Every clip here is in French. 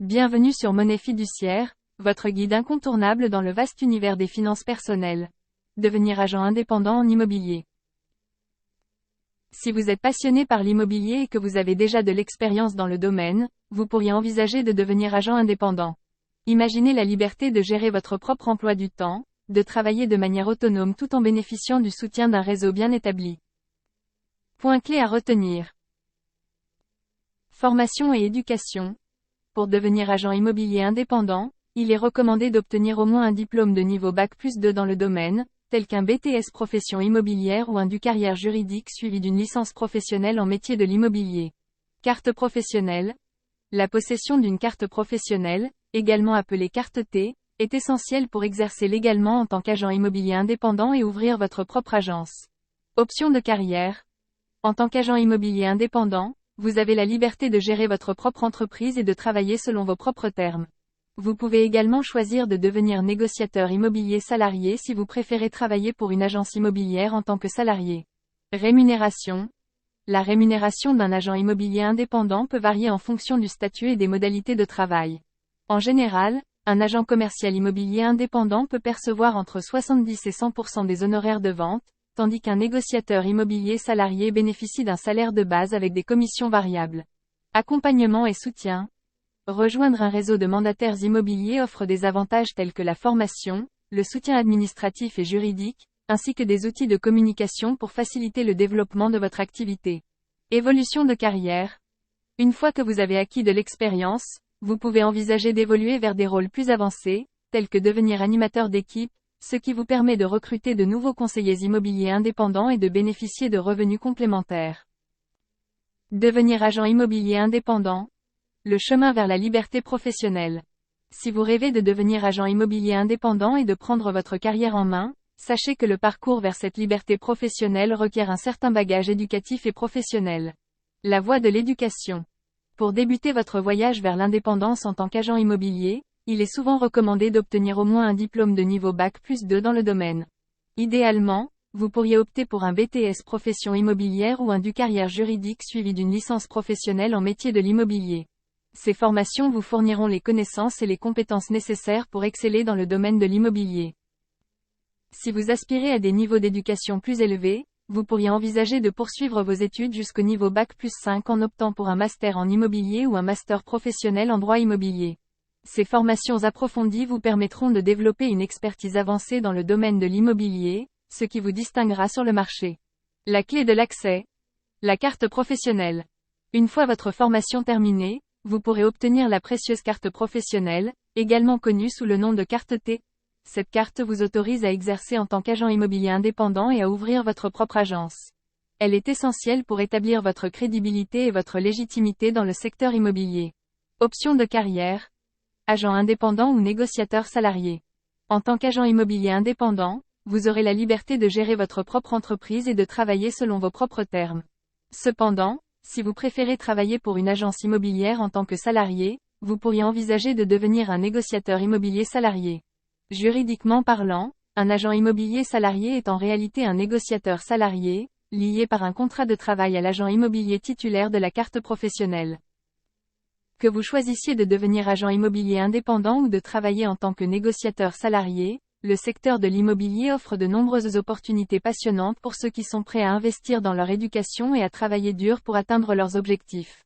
Bienvenue sur Monnaie Fiduciaire, votre guide incontournable dans le vaste univers des finances personnelles. Devenir agent indépendant en immobilier. Si vous êtes passionné par l'immobilier et que vous avez déjà de l'expérience dans le domaine, vous pourriez envisager de devenir agent indépendant. Imaginez la liberté de gérer votre propre emploi du temps, de travailler de manière autonome tout en bénéficiant du soutien d'un réseau bien établi. Points clés à retenir. Formation et éducation. Pour devenir agent immobilier indépendant, il est recommandé d'obtenir au moins un diplôme de niveau Bac+2 dans le domaine, tel qu'un BTS profession immobilière ou un DU carrière juridique suivi d'une licence professionnelle en métier de l'immobilier. Carte professionnelle. La possession d'une carte professionnelle, également appelée carte T, est essentielle pour exercer légalement en tant qu'agent immobilier indépendant et ouvrir votre propre agence. Option de carrière. En tant qu'agent immobilier indépendant, vous avez la liberté de gérer votre propre entreprise et de travailler selon vos propres termes. Vous pouvez également choisir de devenir négociateur immobilier salarié si vous préférez travailler pour une agence immobilière en tant que salarié. Rémunération. La rémunération d'un agent immobilier indépendant peut varier en fonction du statut et des modalités de travail. En général, un agent commercial immobilier indépendant peut percevoir entre 70 et 100% des honoraires de vente, tandis qu'un négociateur immobilier salarié bénéficie d'un salaire de base avec des commissions variables. Accompagnement et soutien. Rejoindre un réseau de mandataires immobiliers offre des avantages tels que la formation, le soutien administratif et juridique, ainsi que des outils de communication pour faciliter le développement de votre activité. Évolution de carrière. Une fois que vous avez acquis de l'expérience, vous pouvez envisager d'évoluer vers des rôles plus avancés, tels que devenir animateur d'équipe, ce qui vous permet de recruter de nouveaux conseillers immobiliers indépendants et de bénéficier de revenus complémentaires. Devenir agent immobilier indépendant. Le chemin vers la liberté professionnelle. Si vous rêvez de devenir agent immobilier indépendant et de prendre votre carrière en main, sachez que le parcours vers cette liberté professionnelle requiert un certain bagage éducatif et professionnel. La voie de l'éducation. Pour débuter votre voyage vers l'indépendance en tant qu'agent immobilier, il est souvent recommandé d'obtenir au moins un diplôme de niveau Bac+2 dans le domaine. Idéalement, vous pourriez opter pour un BTS profession immobilière ou un DU carrière juridique suivi d'une licence professionnelle en métier de l'immobilier. Ces formations vous fourniront les connaissances et les compétences nécessaires pour exceller dans le domaine de l'immobilier. Si vous aspirez à des niveaux d'éducation plus élevés, vous pourriez envisager de poursuivre vos études jusqu'au niveau Bac+5 en optant pour un master en immobilier ou un master professionnel en droit immobilier. Ces formations approfondies vous permettront de développer une expertise avancée dans le domaine de l'immobilier, ce qui vous distinguera sur le marché. La clé de l'accès. La carte professionnelle. Une fois votre formation terminée, vous pourrez obtenir la précieuse carte professionnelle, également connue sous le nom de carte T. Cette carte vous autorise à exercer en tant qu'agent immobilier indépendant et à ouvrir votre propre agence. Elle est essentielle pour établir votre crédibilité et votre légitimité dans le secteur immobilier. Option de carrière. Agent indépendant ou négociateur salarié. En tant qu'agent immobilier indépendant, vous aurez la liberté de gérer votre propre entreprise et de travailler selon vos propres termes. Cependant, si vous préférez travailler pour une agence immobilière en tant que salarié, vous pourriez envisager de devenir un négociateur immobilier salarié. Juridiquement parlant, un agent immobilier salarié est en réalité un négociateur salarié, lié par un contrat de travail à l'agent immobilier titulaire de la carte professionnelle. Que vous choisissiez de devenir agent immobilier indépendant ou de travailler en tant que négociateur salarié, le secteur de l'immobilier offre de nombreuses opportunités passionnantes pour ceux qui sont prêts à investir dans leur éducation et à travailler dur pour atteindre leurs objectifs.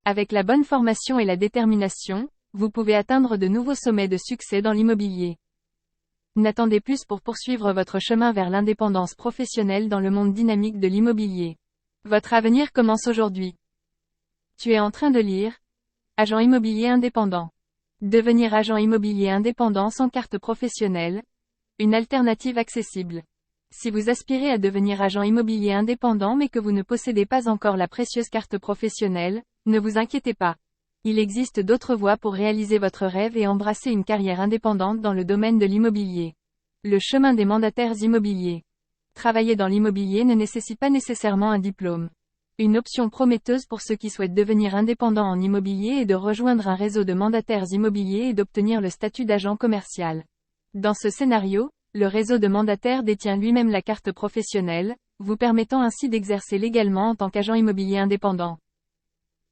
Avec la bonne formation et la détermination, vous pouvez atteindre de nouveaux sommets de succès dans l'immobilier. N'attendez plus pour poursuivre votre chemin vers l'indépendance professionnelle dans le monde dynamique de l'immobilier. Votre avenir commence aujourd'hui. Tu es en train de lire Agent immobilier indépendant. Devenir agent immobilier indépendant sans carte professionnelle. Une alternative accessible. Si vous aspirez à devenir agent immobilier indépendant mais que vous ne possédez pas encore la précieuse carte professionnelle, ne vous inquiétez pas. Il existe d'autres voies pour réaliser votre rêve et embrasser une carrière indépendante dans le domaine de l'immobilier. Le chemin des mandataires immobiliers. Travailler dans l'immobilier ne nécessite pas nécessairement un diplôme. Une option prometteuse pour ceux qui souhaitent devenir indépendants en immobilier est de rejoindre un réseau de mandataires immobiliers et d'obtenir le statut d'agent commercial. Dans ce scénario, le réseau de mandataires détient lui-même la carte professionnelle, vous permettant ainsi d'exercer légalement en tant qu'agent immobilier indépendant.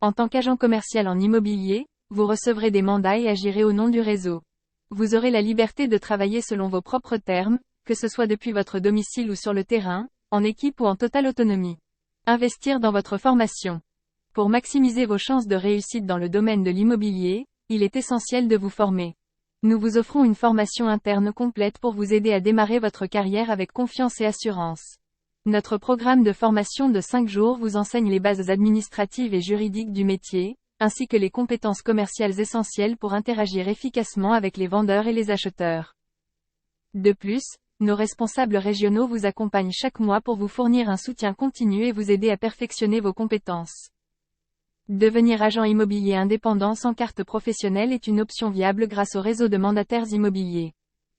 En tant qu'agent commercial en immobilier, vous recevrez des mandats et agirez au nom du réseau. Vous aurez la liberté de travailler selon vos propres termes, que ce soit depuis votre domicile ou sur le terrain, en équipe ou en totale autonomie. Investir dans votre formation. Pour maximiser vos chances de réussite dans le domaine de l'immobilier, il est essentiel de vous former. Nous vous offrons une formation interne complète pour vous aider à démarrer votre carrière avec confiance et assurance. Notre programme de formation de 5 jours vous enseigne les bases administratives et juridiques du métier, ainsi que les compétences commerciales essentielles pour interagir efficacement avec les vendeurs et les acheteurs. De plus, nos responsables régionaux vous accompagnent chaque mois pour vous fournir un soutien continu et vous aider à perfectionner vos compétences. Devenir agent immobilier indépendant sans carte professionnelle est une option viable grâce au réseau de mandataires immobiliers.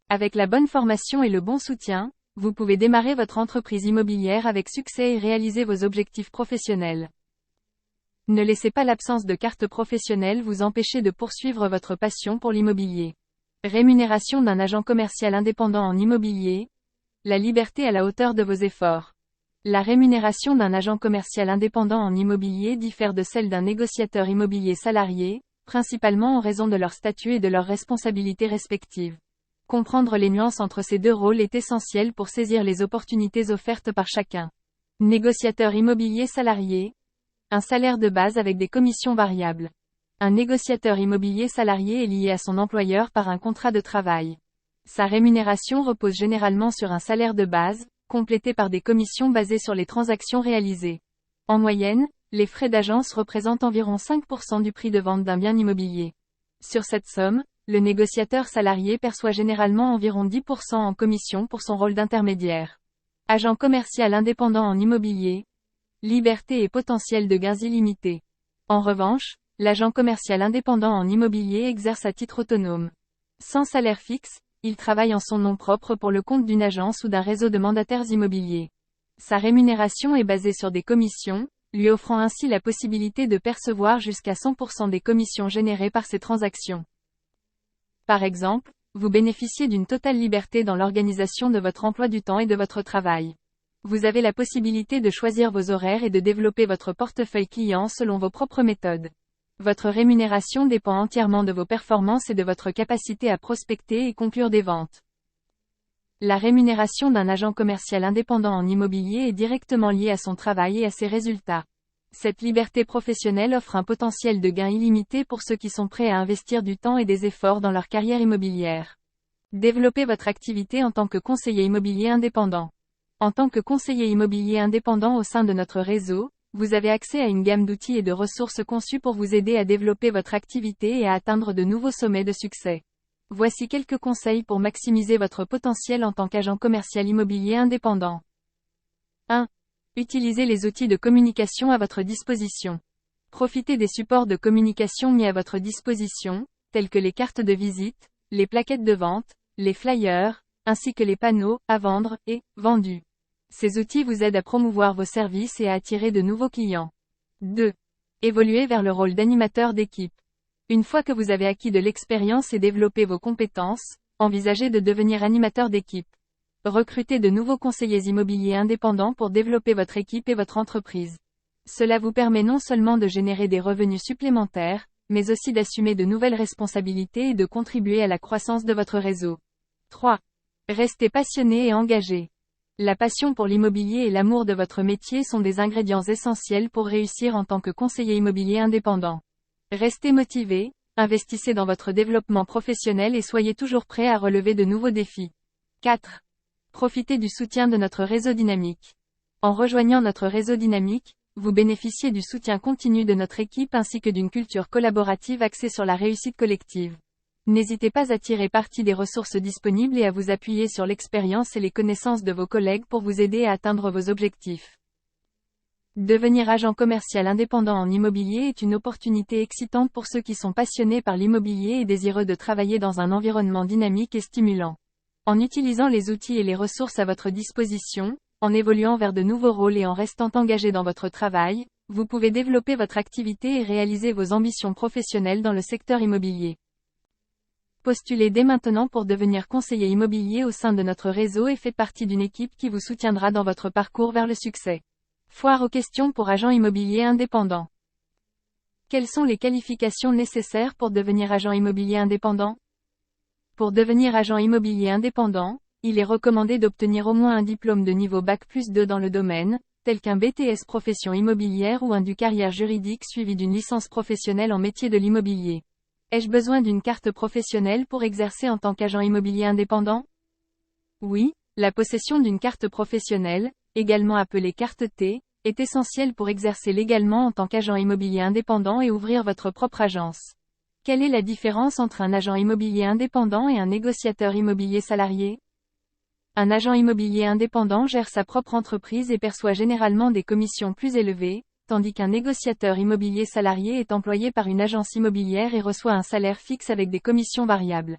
Avec la bonne formation et le bon soutien, vous pouvez démarrer votre entreprise immobilière avec succès et réaliser vos objectifs professionnels. Ne laissez pas l'absence de carte professionnelle vous empêcher de poursuivre votre passion pour l'immobilier. Rémunération d'un agent commercial indépendant en immobilier. La liberté à la hauteur de vos efforts. La rémunération d'un agent commercial indépendant en immobilier diffère de celle d'un négociateur immobilier salarié, principalement en raison de leur statut et de leurs responsabilités respectives. Comprendre les nuances entre ces deux rôles est essentiel pour saisir les opportunités offertes par chacun. Négociateur immobilier salarié. Un salaire de base avec des commissions variables. Un négociateur immobilier salarié est lié à son employeur par un contrat de travail. Sa rémunération repose généralement sur un salaire de base, complété par des commissions basées sur les transactions réalisées. En moyenne, les frais d'agence représentent environ 5% du prix de vente d'un bien immobilier. Sur cette somme, le négociateur salarié perçoit généralement environ 10% en commission pour son rôle d'intermédiaire. Agent commercial indépendant en immobilier. Liberté et potentiel de gains illimités. En revanche, l'agent commercial indépendant en immobilier exerce à titre autonome. Sans salaire fixe, il travaille en son nom propre pour le compte d'une agence ou d'un réseau de mandataires immobiliers. Sa rémunération est basée sur des commissions, lui offrant ainsi la possibilité de percevoir jusqu'à 100% des commissions générées par ces transactions. Par exemple, vous bénéficiez d'une totale liberté dans l'organisation de votre emploi du temps et de votre travail. Vous avez la possibilité de choisir vos horaires et de développer votre portefeuille client selon vos propres méthodes. Votre rémunération dépend entièrement de vos performances et de votre capacité à prospecter et conclure des ventes. La rémunération d'un agent commercial indépendant en immobilier est directement liée à son travail et à ses résultats. Cette liberté professionnelle offre un potentiel de gain illimité pour ceux qui sont prêts à investir du temps et des efforts dans leur carrière immobilière. Développez votre activité en tant que conseiller immobilier indépendant. En tant que conseiller immobilier indépendant au sein de notre réseau, vous avez accès à une gamme d'outils et de ressources conçues pour vous aider à développer votre activité et à atteindre de nouveaux sommets de succès. Voici quelques conseils pour maximiser votre potentiel en tant qu'agent commercial immobilier indépendant. 1. Utilisez les outils de communication à votre disposition. Profitez des supports de communication mis à votre disposition, tels que les cartes de visite, les plaquettes de vente, les flyers, ainsi que les panneaux « À vendre » et « Vendu ». Ces outils vous aident à promouvoir vos services et à attirer de nouveaux clients. 2. Évoluez vers le rôle d'animateur d'équipe. Une fois que vous avez acquis de l'expérience et développé vos compétences, envisagez de devenir animateur d'équipe. Recrutez de nouveaux conseillers immobiliers indépendants pour développer votre équipe et votre entreprise. Cela vous permet non seulement de générer des revenus supplémentaires, mais aussi d'assumer de nouvelles responsabilités et de contribuer à la croissance de votre réseau. 3. Restez passionné et engagé. La passion pour l'immobilier et l'amour de votre métier sont des ingrédients essentiels pour réussir en tant que conseiller immobilier indépendant. Restez motivé, investissez dans votre développement professionnel et soyez toujours prêt à relever de nouveaux défis. 4. Profitez du soutien de notre réseau dynamique. En rejoignant notre réseau dynamique, vous bénéficiez du soutien continu de notre équipe ainsi que d'une culture collaborative axée sur la réussite collective. N'hésitez pas à tirer parti des ressources disponibles et à vous appuyer sur l'expérience et les connaissances de vos collègues pour vous aider à atteindre vos objectifs. Devenir agent commercial indépendant en immobilier est une opportunité excitante pour ceux qui sont passionnés par l'immobilier et désireux de travailler dans un environnement dynamique et stimulant. En utilisant les outils et les ressources à votre disposition, en évoluant vers de nouveaux rôles et en restant engagé dans votre travail, vous pouvez développer votre activité et réaliser vos ambitions professionnelles dans le secteur immobilier. Postulez dès maintenant pour devenir conseiller immobilier au sein de notre réseau et faites partie d'une équipe qui vous soutiendra dans votre parcours vers le succès. Foire aux questions pour agents immobiliers indépendants. Quelles sont les qualifications nécessaires pour devenir agent immobilier indépendant? Pour devenir agent immobilier indépendant, il est recommandé d'obtenir au moins un diplôme de niveau Bac+2 dans le domaine, tel qu'un BTS profession immobilière ou un DU carrière juridique suivi d'une licence professionnelle en métier de l'immobilier. Ai-je besoin d'une carte professionnelle pour exercer en tant qu'agent immobilier indépendant? Oui, la possession d'une carte professionnelle, également appelée carte T, est essentielle pour exercer légalement en tant qu'agent immobilier indépendant et ouvrir votre propre agence. Quelle est la différence entre un agent immobilier indépendant et un négociateur immobilier salarié? Un agent immobilier indépendant gère sa propre entreprise et perçoit généralement des commissions plus élevées, tandis qu'un négociateur immobilier salarié est employé par une agence immobilière et reçoit un salaire fixe avec des commissions variables.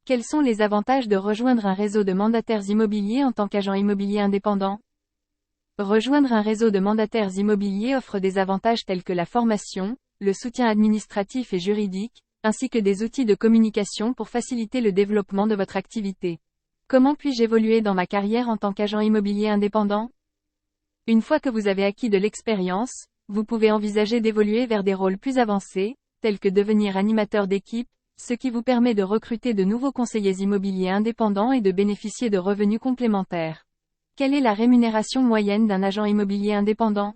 Quels sont les avantages de rejoindre un réseau de mandataires immobiliers en tant qu'agent immobilier indépendant? Rejoindre un réseau de mandataires immobiliers offre des avantages tels que la formation, le soutien administratif et juridique, ainsi que des outils de communication pour faciliter le développement de votre activité. Comment puis-je évoluer dans ma carrière en tant qu'agent immobilier indépendant? Une fois que vous avez acquis de l'expérience, vous pouvez envisager d'évoluer vers des rôles plus avancés, tels que devenir animateur d'équipe, ce qui vous permet de recruter de nouveaux conseillers immobiliers indépendants et de bénéficier de revenus complémentaires. Quelle est la rémunération moyenne d'un agent immobilier indépendant?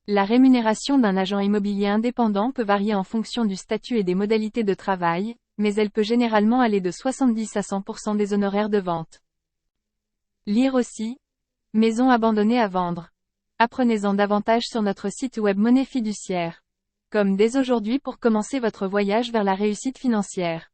La rémunération d'un agent immobilier indépendant peut varier en fonction du statut et des modalités de travail, mais elle peut généralement aller de 70 à 100% des honoraires de vente. Lire aussi. Maison abandonnée à vendre. Apprenez-en davantage sur notre site web Monnaie Fiduciaire. Comme dès aujourd'hui pour commencer votre voyage vers la réussite financière.